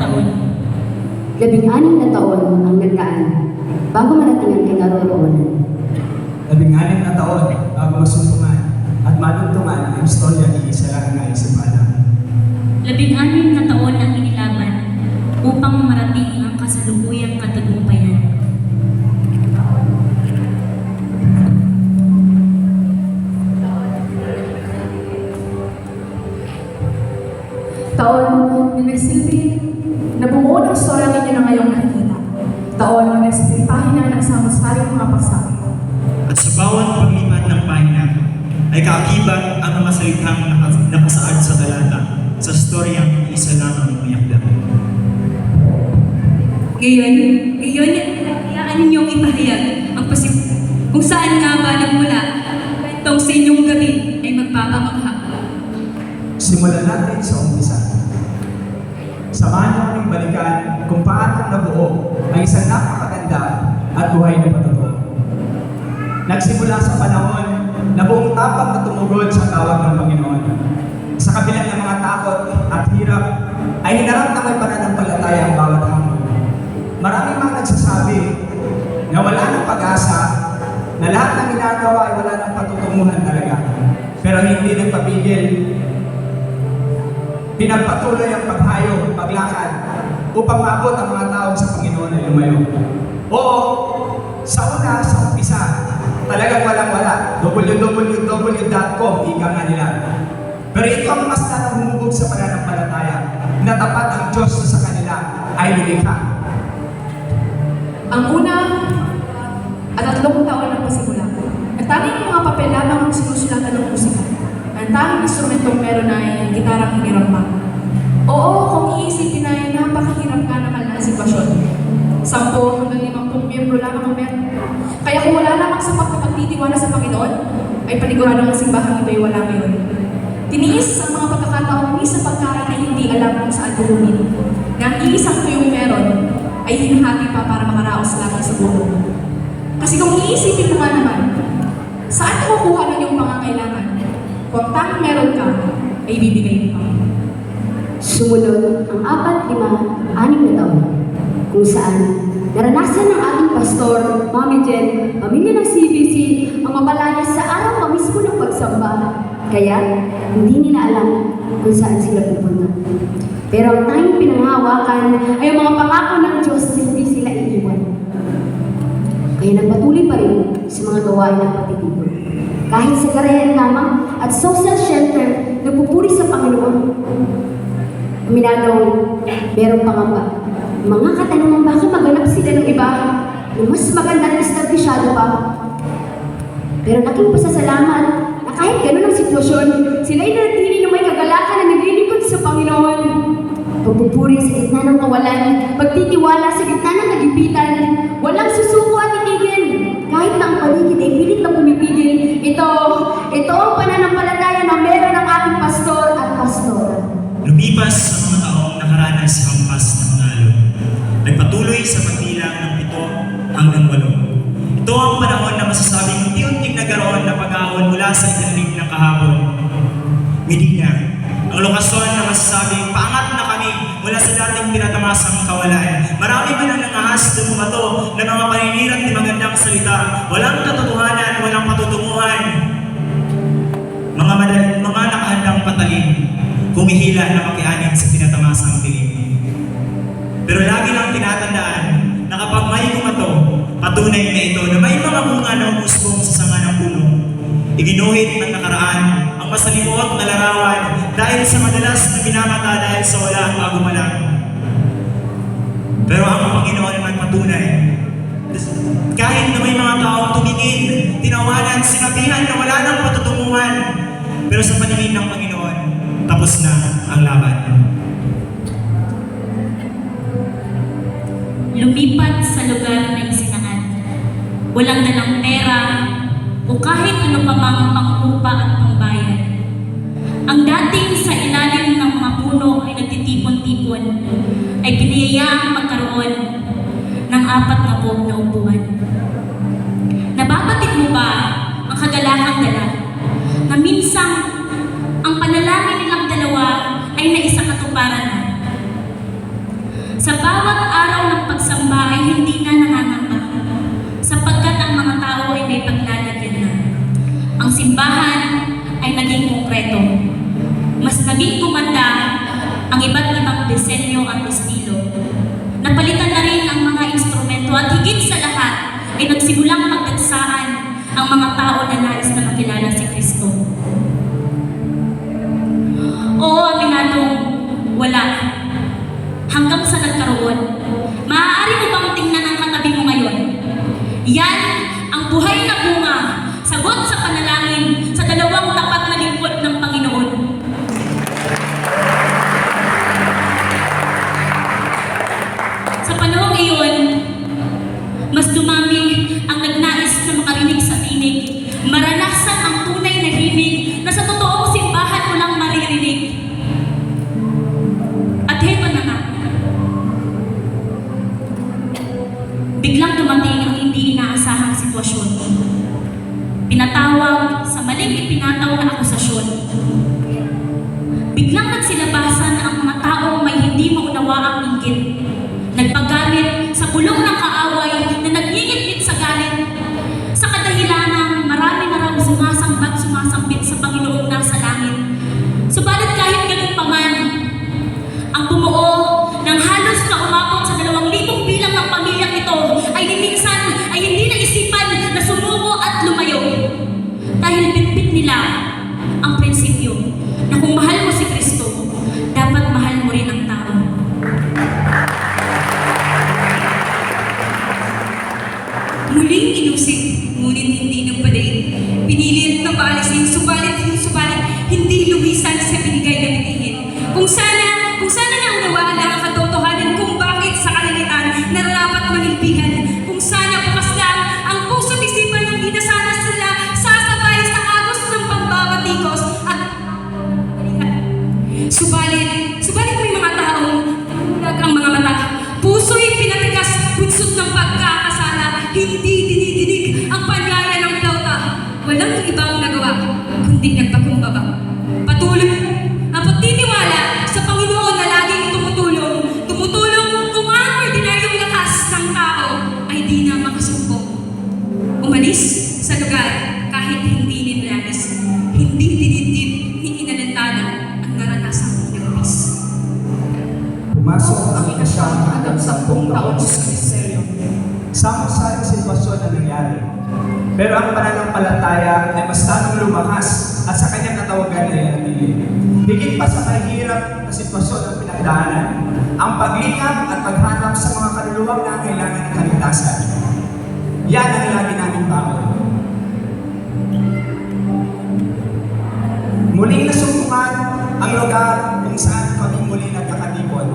taon. 16 na taon ang nagdaan bago marating ang kinaroroonan. 16 na taon bago masumpungan at maluntungan ang istorya ni isa lang na Isabela. 16 na taon ang inilaban upang marating ang kasalukuyang katagumpayan. Taon na nagsilbi, nabuo ng istorya ninyo na ngayong nakikita. Taon na nagsilbi pahina ng samus-saring mga pagsakit. At sa bawat paglipat ng pahina ay kaakibat ang mga salitang nakasaad sa talata sa storyang isa lang ang umiyak. Ngayon, hayaan ninyong ipahayag ang kung saan nga ba nagmula itong sa inyong gabi ay magpapamangha. Simulan natin sa umpisa. Samahan niyo kaming balikan kung paano nabuo ang isang napakaganda at buhay na patotoo. Nagsimula sa panahon na buong tapat na tumugod sa tawag ng Panginoon. Sa kabila ng mga takot at hirap, ay hinarap na may pananampalataya ang bawat hamon. Maraming mga nagsasabi na wala ng pag-asa, na lahat ng ginagawa ay wala ng patutunguhan talaga. Pero hindi nagpapigil. Pinagpatuloy ang paghayo, paglakad, upang maabot ang mga tao sa Panginoon ay lumayo. Oo, sa umpisa, talagang walang-wala. www.com, ika nga nila. Pero ito ang mas na humubog sa pananampalataya, na tapat ang Diyos sa kanila ay lumikha. Ang una at 3 taon ang pasimula. Ang tanging mga papel lamang ang sinusulatan ng musika. Ang tanging instrumentong meron ay gitarang hinirap pa. Oo, kung iisipin ay napakahirap ka naman na sitwasyon. 10 hanggang 50 miyembro lamang ang meron. Kaya kung wala lamang sapat na pagtitiwala sa Panginoon, ay paniguradong ang simbahang iba'y wala ngayon. Tiniis ang mga pagkakataong minsan pagkaran ay hindi alam kung saan turunin. Na ang iisang tuyong meron ay hinahati pa para makaraos lamang sa bulo. Kasi kung iisipin mo nga naman, saan kukuha ng iyong pangangailangan? Kung tanging meron ka, ay bibigay mo. Sumunod ang 4, 5, 6 na taon kung saan naranasan ng ating pastor, Mami Jen, pamilya ng CBC, ang mapalayas sa araw pa mismo ng pagsamba. Kaya, hindi nila alam kung saan sila pupunta. Pero ang tanging pinanghawakan ay ang mga pangako ng Diyos na hindi sila iiwan. Kaya nagpatuloy pa rin sa mga gawain ng pagtitipon. Kahit sa garayan lamang at social shelter, nagpupuri sa Panginoon. Aminadong merong pangamba. Mga katanungan baka maganap sila ng iba na mas maganda at establisyado pa. Pero laking pasasalamat na kahit ganun ang sitwasyon, sila ay nanatili na may kagalakan na naglilingkod sa Panginoon. Pagpupuri sa gitna ng kawalan, pagtitiwala sa gitna ng nagipitan, walang susuko at itigil. Kahit na ang paligid ay pilit na pumipigil, ito ang pananampalataya na meron ng ating pastor at pastora. Lumipas ang mga taong nakaranas sa hampas ng alon. Nagpatuloy sa pagbilang ng 7 hanggang 8. Ito ang panahon na masasabing unti-unting nagkaroon na pag-ahon mula sa ilalim ng kahapon. Medina, ang lokasyon na masasabing paangat na kami mula sa dating pinatamasang kawalan. Marami man ang nangahas dumato ng mga paninirang di magandang salita. Walang katotohanan, walang patutunguhan. Mga nakahandang patalim, humihila na makianin sa pinatamasang dilim. Pero lagi lang tinatandaan na kapag may kumato, patunay na ito na may mga bunga na umusbong sa sanga ng puno. Iginuhit ng nakaraan ang masalimuot na larawan dahil sa madalas na binamata dahil sa walang pagumalang. Pero ang Panginoon naman patunay. Kahit na may mga taong tumingin, tinawanan, sinabihan na wala nang patutunguhan, pero sa paningin ng Panginoon, tapos na ang laban. Lumipat sa lugar na isinaan. Walang dalang pera o kahit ano pa mang pangkupa at pangbayad. Ang dating sa ilalim ng mga puno ay nagtitipon-tipon ay pinayayaang magkaroon ng 4 na upuan. Nababatid mo ba ang kagalakang dala na minsang ang panalangin nilang dalawa ay naisakatuparan na? Sa bawat araw ng pagsamba ay hindi na nangangamba, sapagkat ang mga tao ay may paglalagyan na. Ang simbahan ay naging konkreto. Mas naging gumanda ang iba't ibang disenyo at estilo. Napalitan na rin ang mga instrumento at higit sa lahat ay nagsimulang magdagsaan ang mga tao na nais na makilala si Kristo. Oo, aminadong wala. Hanggang sa nagkaroon. Maaari mo bang tingnan ang katabi mo ngayon? Yan ang buhay na bunga, sagot sa panalangin sa dalawang tapat na lingkod ng Panginoon. Sa panahong iyon, mas dumami ang nagnais na makarinig sa tinig, maranasan ang tunay na himig na sa totoong simbahan mo lang maririnig. At heto na nga, biglang dumating ang hindi inaasahang sitwasyon. Pinatawag sa maling ipinataw na akusasyon. Biglang nagsilabasan ang mga taong may hindi maunawaang inggit. Nagpagamit sa bulong ng kaaway na nagngingit-ngit sa galit. Sa kadahilanang marami na raw sumasambit sa Panginoong nasa langit. Subalit kahit ganun pa man, ang bumuo ng halos na umabot sa 2,000 bilang ng pamilyang ito ay minsan ay hindi naisipan na sumuko at lumayo. Dahil bitbit nila ang prinsipyo na kung mahal mo si Kristo, dapat mahal mo rin ang tao. Muling inusig, ngunit hindi nagpadaig. Pinilit na paalisin, subalit hindi lumisan sa binigay na bitihin. Kung sana naunawaan lang ang katotohanan kung bakit sa kalalitan nararapat manilbihan. Kung sana bukas lang ang puso't isipan ng di na sana sila sasabay sa agos ng pagbabatikos at Subalit may mga taong bulag ang mga mata. Puso'y pinatigas, punsot ng pagkakasala. Hindi dinidinig ang panyaya ng plauta. Walang ibang nagawa, kundi nagpakumbaba. Patuloy ang pagtitiwala sa Panginoon na laging tumutulong kung ang ordinaryong lakas ng tao ay di na makasumpong. Umalis sa lugar kahit hindi ninilanis. Hindi dinidib ni inalantana ang naranasang nagpis. Pumasok ang ikasyam hanggang 10 taon sa ministeryo. Sama-sama sitwasyon na nangyari. Pero ang pananampalataya ay mas lalong lumakas at sa kanyang katawagan ay nanatili. Higit pa sa mahirap na sitwasyon ng pinagdaanan, ang paglingap at paghanap sa mga kaluluwang nangailangan ng kaligtasan. Yan ang lagi namin bangon. Muling nasumpungan ang lugar kung saan kami muli nagkakatipon.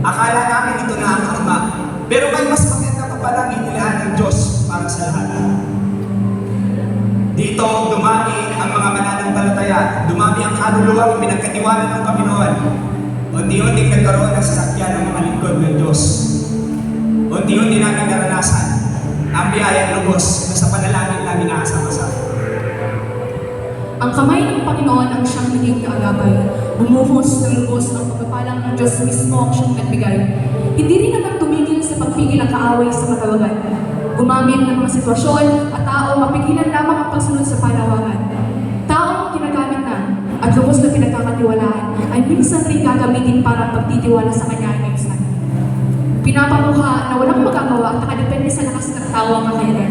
Akala namin ito na ang akma, pero may mas maganda pa palang inilaan ng Diyos para sa lahat. Dito dumami ang mga mananampalataya, dumami ang kaluluwang pinagkatiwala ng Panginoon. Unti-unting nagkaroon ng sasakyan ng mga lingkod ng Diyos. Unti-unti namin naranasan ang biyayang lubos na sa panalangin namin nakasama-sama. Ang kamay ng Panginoon ang siyang naging kaagapay. Bumuhos ng lubos ng pagpapalang ng Diyos mismo ang siyang nagbigay. Hindi rin naman tumigil sa pagpigil ang kaaway sa katawagan. Gumamit ng mga sitwasyon at tao mapigilan lamang ang pagsunod sa panawagan. Taong ginagamit na at lubos na pinagkakatiwalaan ay minsan rin gagamitin para pagtitiwala sa kanya ay minsan. Pinapamuha na walang magagawa at nakadepende sa lakas ng tao ang kakayanan.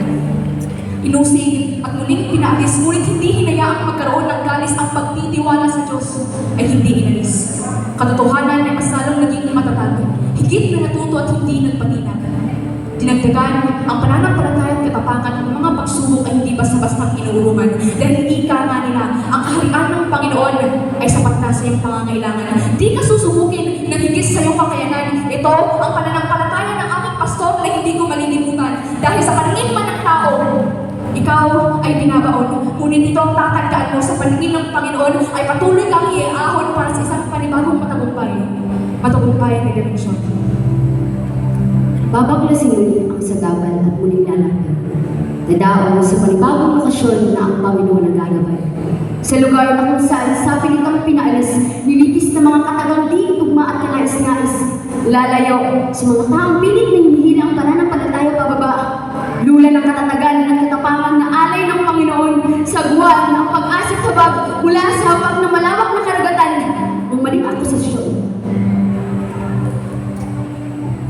Inusig at muling pinaagis, ngunit hindi hinayaang magkaroon ng galis ang pagtitiwala sa Diyos ay hindi inalis. Katotohanan ay mas lalong naging matatag, higit na natuto at hindi nagpatinag. Dinagdagan ang pananampalataya at katapangan ng mga pagsubok ay hindi basta-bastang inuurungan dahil ika nga nila ang kaharian ng Panginoon ay sapat na sa iyong pangangailangan. Di ka susubukin na higit sa iyong kakayanan. Ito ang pananampalataya ng aking pastor na hindi ko malilimutan dahil sa paningin man ng tao, ikaw ay binabaon, ngunit ito ang tatandaan mo sa paningin ng Panginoon ay patuloy kang iahon para sa isang panibagong matagumpay na redemption. Babaklasin muli ang sadaban at muling lalakad. Dadaon sa panibagong okasyon na ang Panginoon naglalabay. Sa lugar na kung saan sa pinitang pinaalis, nilipis na mga katagang di tugma at kanais-nais, lalayo sa mga taong pilit na hinihila ang pananampalataya pababa. Lula ng katatagan at katapangan na alay ng Panginoon, sagwa ng pag-asa tabag mula sa hapag ng malawak na karagatan ng maling akusasyon.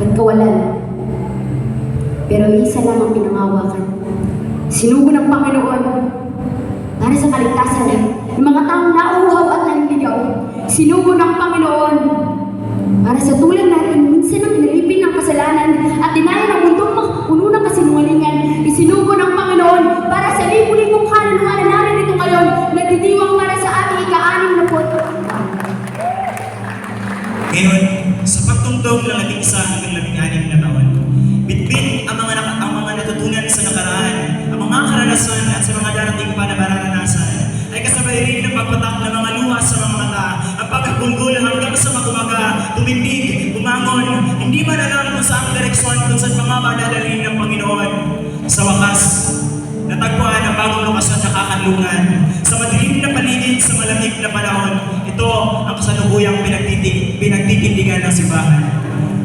Pagkawalan. Pero isa lang ang pinangawakan. Sinugo ng Panginoon para sa kaligtasan ng mga taong nauuhaw at naniligaw. Sinugo ng Panginoon para sa tulad natin minsan ang inalipin ng kasalanan at dinaya ng mundong puno ng kasinungalingan. Isinugo ng Panginoon para sa libo-libong kaluluwa na naririto ngayon, nagdiriwang para sa ating ika-anim na puto. Ngayon, sa pagtungtong ng 11 hanggang 16 na taon, bitbit ang mga natutunan sa nakaraan, ang mga karanasan at sa mga darating pa na mararanasan, ay kasabay rin ng pagpatak ng mga luha sa mga mata, ang pagkagunggol hanggang sa magumaga, tumindig, bumangon, hindi man alam kung saan direksyon kung saan mga madadalhin ng Panginoon. Sa wakas, natagpuan ang bagong lokasyon na kakanlungan. Sa madilim na paligid, sa malamig na panahon, ito ang kasalukuyang pinagtitindigan ng simbahan.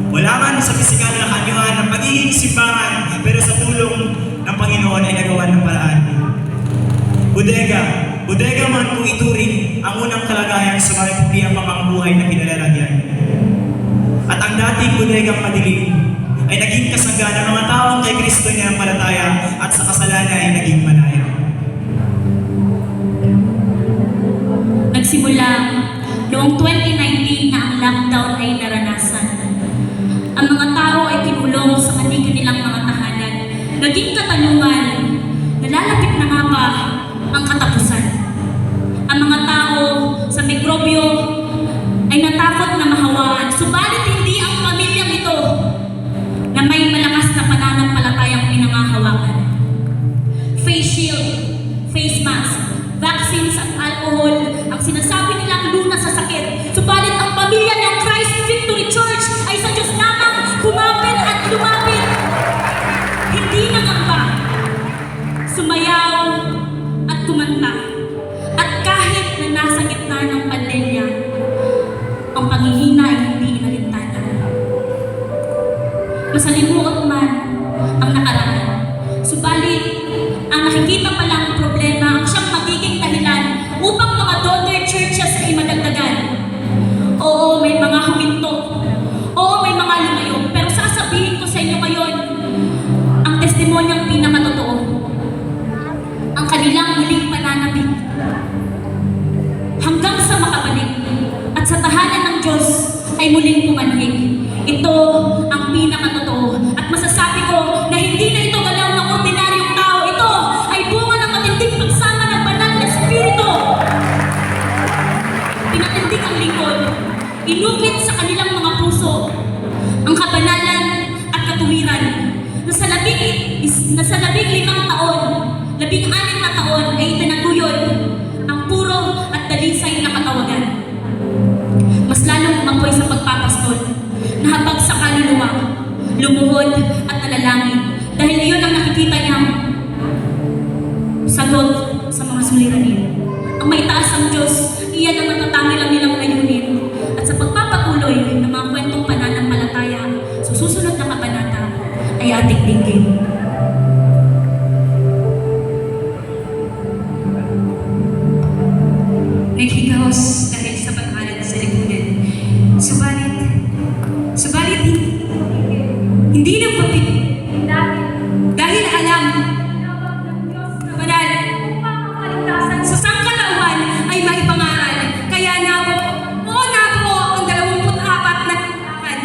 Wala man sa pisikal na kanyuan ng pagiging simbahan, pero sa tulong ng Panginoon ay nagawa ng paraan. Bodega man kung ituring ang unang kalagayan sa mga pipiyang pamangbuhay na kinalalagyan. At ang dating bodegang madilim ay naging kasangga ng mga taong kay Kristo niya ang palataya at sa kasalanan ay naging malaya. Nagsimula noong 2019 na ang lockdown ay naranasan. Ang mga tao ay kinulong sa kanilang mga tahanan. Naging katanungan, nalalapit na nga ba ang katapusan? Ang mga tao sa mikrobyo ay natakot na mahawaan, subalit hindi ang pamilyang ito na may malakas na pananampalatayang pinangahawakan. Face shield, face mask, vaccines at alcohol ang sinasabi nilang lunas sa sakit. Subalit ang pamilya ng Christ Victory Church ay sa Diyos lamang kumapit at lumapit. Hindi nangamba, sumayaw at kumanta. At kahit na nasa gitna ng pandemya, ang panghihina ay hindi inalintana. Masalimuot man ang nakaraan, subalit ang nakikita palang problema ang siyang magiging dahilan upang mga daughter churches ay madagdagan. Oo, may mga huminto. Oo, may mga lumayo. Pero sasabihin ko sa inyo ngayon, ang testimonyang pinakatotoo, ang kanilang muling pananabik. Hanggang sa makabalik at sa tahanan ng Diyos ay muling pumanhig. Ito ang pinakatotoo. At masasabi ko na hindi na ito galaw ng ordinaryong tao. Ito ay bunga ng matinding pagsama ng banal na Espiritu. Pinatindig ang lingkod. Inukit sa kanilang mga puso ang kabanalan at katuwiran na sa 15 taon, 16 na taon ay itinaguyod ang puro at dalisay na katawagan. Mas lalong umapoy sa pagpapastol, nahabag sa kaluluwa, lumuhod at nalalangin dahil iyon ang nakikita niyang sagot sa mga suliranin. Ang may taas ang Diyos, iyan ang natatangi lang nilang layunin. At sa pagpapatuloy ng mga kwentong pananampalataya, sa susunod na kabanata ay ating dinggin. Naghigahos dahil sa pag-alala sa lipunan. Subalit, hindi nang papit. Dahil alam na banal sa sangkalauhan ay maipangaral. Kaya nabuo ang 24 na tindahan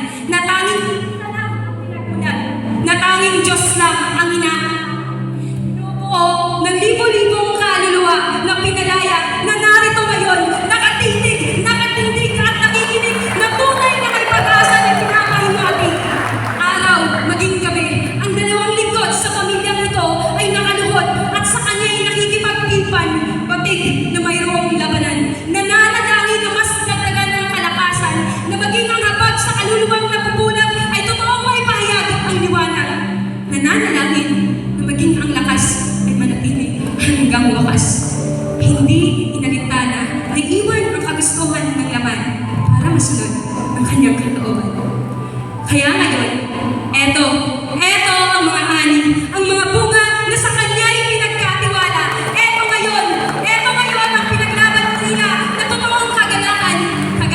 na tanging Diyos lang ang binubuo ng libo-libong kaluluwa na pinalaya na narito ngayon, nakatindig at nakikinig na tunay na may pag-asa na pinapahingati. Araw, maging gabi, ang dalawang lingkod sa pamilyang ito ay nakaluhod at sa kanya ay nakikipagpilpan, batig na mayroong labanan. Nananalangin na mas dagdagan ng kalakasan na maging ang habag sa kaluluwang napupulat ay totoong maipahayag ang liwanag. Nananalangin Kaya ngayon, eto ang mga ani, ang mga bunga na sa kanya'y pinagkatiwala. Eto ngayon ang pinaglaban nila na totoong kagalakan na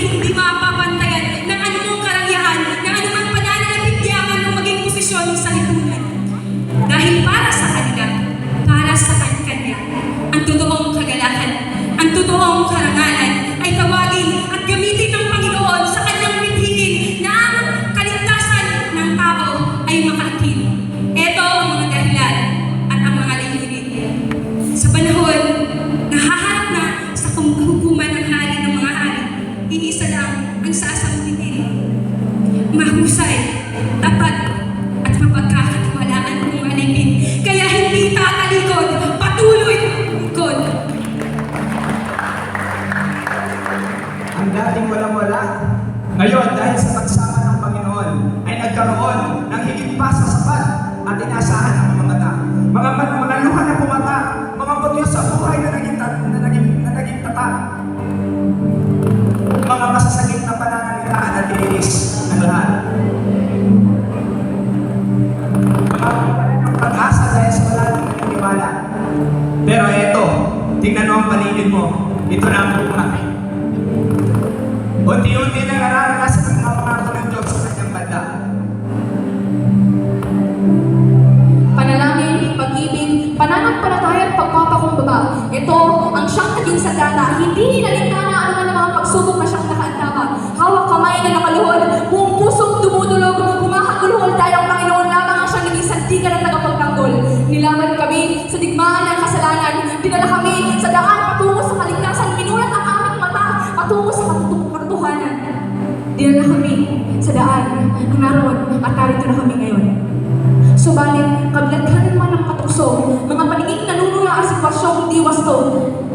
hindi mapapantayan ng anumang karangyaan, ng anumang pananalabigyaan ng maging posisyon sa lipunan. Dahil para sa kanila, para sa kanya, ang totoong kagalakan, ang totoong karangalan ay tawagin at gamitin ng Panginoon sa kanyang mithiin na ang kaligtasan ng tao ay makaakin. Ito ang mga dahilan at ang mga layunin. Sa panahon na haharap na sa hukuman ng hari ng mga hari, iisa lang ang sasagutin. Mahusay, tapat, at mapagkakatiwalaan ng mga alipin. Kaya hindi tatalikod, patuloy ikod. Ang dating walang-wala, ngayon dahil sa pagsama ng Panginoon ay nagkaroon ng higit pa sa sapat at inasahan ng mga mata. Mga luha na pumata, mga bagyo sa buhay na naging tatak. Mga masasakit na pananalitaan at inilis ang lahat. Mga pag-asa dahil sa wala ng naniniwala. Pero eto, tingnan mo ang paligid mo. Ito na ang bunga. Unti-unti na nararanasan ng mga pangako ng Diyos sa kanyang banda. Panalangin, pag-ibig, pananampalataya at pagpapakumbaba. Ito ang siyang naging sagana. Hindi hinalintana anuman ang mga pagsubok na siyang nakaandama. Hawak kamay na nakaluhod, buong pusong dumudulog, humahagulhol dahil ang Panginoon lamang ang siyang naging sandigan at tagapagtanggol. Nilaman kami sa digmaan ng kasalanan. Dinala kami sa daan patungo sa kaligtasan. Minulat ang aming mata patungo sa katotohanan. Dinala kami sa daan na naroon at narito na kami ngayon. Subalit, kabilaghanan man ng katukso, mga paningin nanunura ang sitwasyong hindi wasto.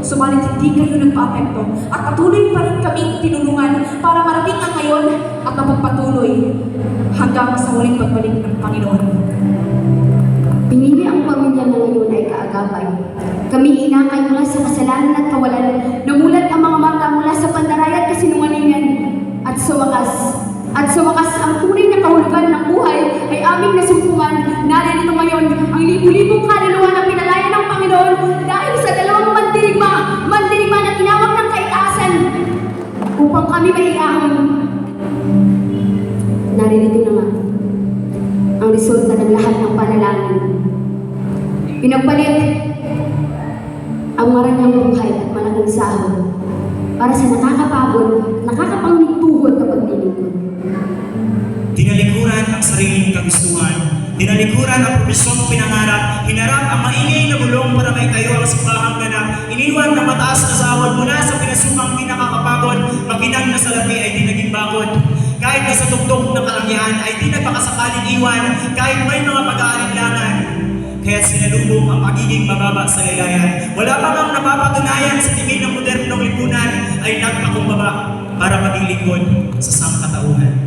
Subalit, hindi kayo nagpa-apekto at patuloy pa rin kaming tinulungan para marating ang ngayon at mapagpatuloy hanggang sa huling pagbalik ng Panginoon. Pinili ang pamilya na ngayon ay kaagapay. Kami inakay mula sa kasalanan at kawalan, namulat ang mga mata mula sa pandaraya at kasinungalingan. At sa wakas, ang tunay na kahulugan ng buhay ay aming nasumpungan. Narito ngayon ang libu-libong kaluluwa na pinalaya ng Panginoon dahil sa dalawang mandirigma na tinawag ng kaitaasan upang kami maiahon. Narito na nga ang resulta ng lahat ng panalangin. Pinagpalit ang maranyang buhay at malaking sahod para sa nakakapagod, nakakapangituhod na paglilingkod. Tinalikuran ang sariling kagustuhan, tinalikuran ang probisyong pinangarap, hinarap ang maingay na bulong para may tayo ang simbahang ganap, iniwan na mataas na sahod mula sa pinasumang pinakakapagod, makinang na salapi ay di naging bakod. Kahit na sa tuktok ng kalangihan ay di nagpakasakaling iwan, kahit may mga pag-aalinlangan. Kaya sinalubong ang pagiging mababa sa laylayan. Wala pa bang napapatunayan sa tingin ng modernong lipunan ay nagpakumbaba para maging lingkod sa sangkatauhan.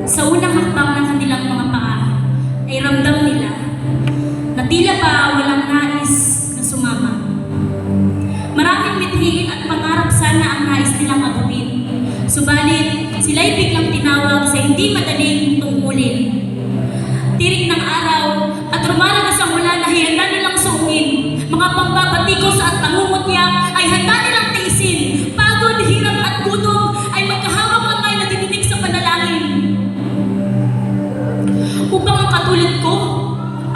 Sa unang hakbang ng kanilang mga paa, ay ramdam nila na tila pa walang nais na sumama. Maraming mithiin at pangarap sana ang nais nilang abutin. Subalit, sila'y biglang tinawag sa hindi madaling tungkulin. Tirik ng araw at rumalagas ang ulan na handa nilang suungin. Mga pambabatikos at pangungot niya ay handa nilang tiisin. Pagod, hirap at gutom ay magkahawak kamay na dinidig sa panalangin. Upang ang katulad ko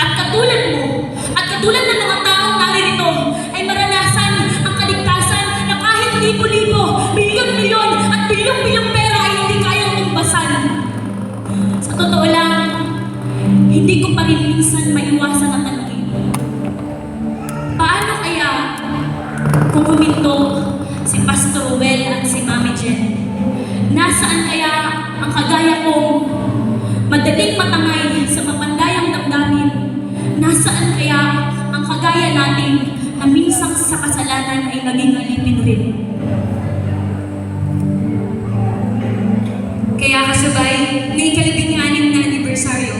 at katulad mo at katulad ng mga taong naririto ay maranasan ang kaligtasan na kahit libo-libo, milyon-milyon at bilyong-bilyong pera ay hindi kayang tumbasan. Sa totoo lang, hindi ko pa rin minsan maiwasan ang tanongin. Paano kaya kung huminto si Pastor Ruel at si Mami Jen? Nasaan kaya ang kagaya kong madaling matangay sa mapandayang damdamin? Nasaan kaya ang kagaya natin na minsang sa kasalanan ay naging alipin rin? Kaya kasabay ng ikalabing-anim na anibersaryo,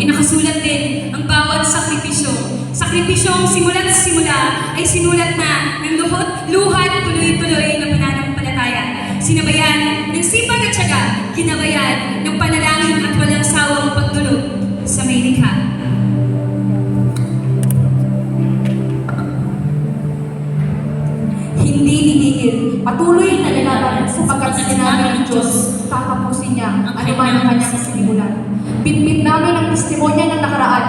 inakasulat din ang bawat sakripisyo. Sakripisyong simula't simula ay sinulat na ng luhat tuloy-tuloy na pananampalataya. Sinabayan ng sipag at sapagkat sinabi ng Diyos, tatapusin niya ang anuman ang kanyang sinimulan. Bitbit namin ang testimonya ng nakaraan.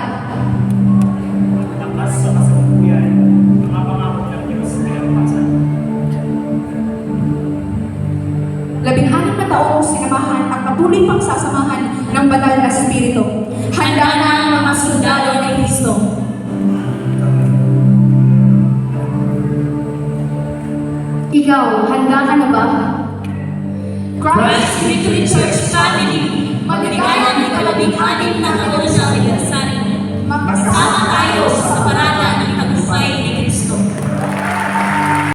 Lakas sa kasalukuyan, mga pangako ng Diyos ay nagpasan. 16 na taong sinamahan at patuloy pang sasamahan ng banal na Espiritu. Handa na ang mga sundalo ni Kristo. Ikaw, handa ka na ba? Christ Victory Church Family, maligayang ika-16 na taon na anibersaryo. Magsama tayo sa parada ng tagumpay ni